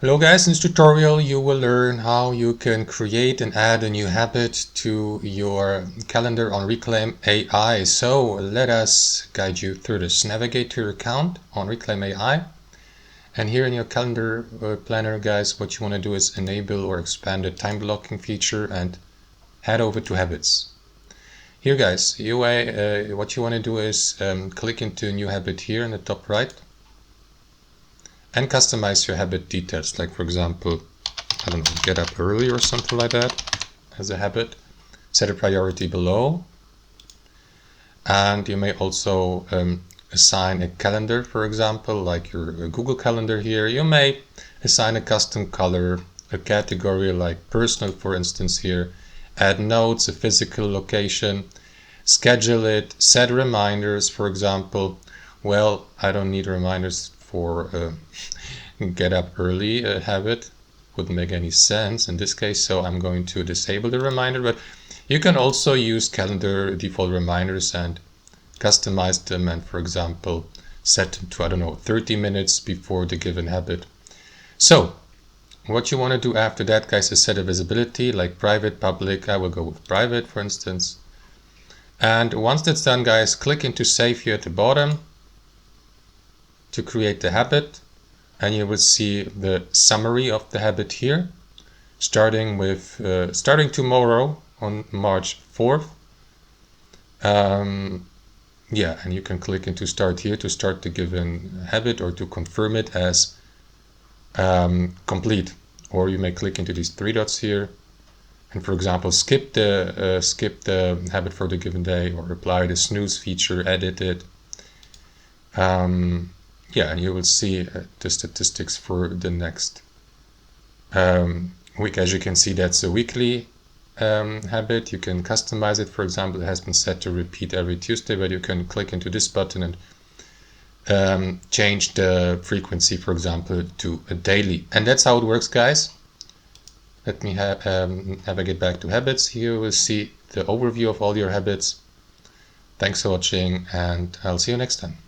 Hello guys, in this tutorial you will learn how you can create and add a new habit to your calendar on Reclaim.ai. So let us guide you through this. Navigate to your account on Reclaim.ai, and here in your calendar planner, guys, what you want to do is enable or expand the time blocking feature and head over to habits. Here guys, what you want to do is click into a new habit here in the top right and customize your habit details, like for example, I don't know, get up early or something like that as a habit. Set a priority below, and you may also assign a calendar, for example, like your Google Calendar here. You may assign a custom color, a category like personal, for instance here, add notes, a physical location, schedule it, set reminders, for example. Well, I don't need reminders for get up early habit. Wouldn't make any sense in this case, so I'm going to disable the reminder. But you can also use calendar default reminders and customize them, and for example set them to, I don't know, 30 minutes before the given habit. So what you want to do after that, guys, is set a visibility like private, public. I will go with private, for instance. And once that's done, guys, click into save here at the bottom to create the habit, and you will see the summary of the habit here, starting tomorrow on March 4th. Yeah, and you can click into start here to start the given habit or to confirm it as complete. Or you may click into these three dots here and, for example, skip the habit for the given day, or apply the snooze feature, edit it. Yeah, and you will see the statistics for the next week. As you can see, that's a weekly habit. You can customize it. For example, it has been set to repeat every Tuesday, but you can click into this button and change the frequency, for example, to a daily. And that's how it works, guys. Let me navigate back to habits. Here you will see the overview of all your habits. Thanks for watching, and I'll see you next time.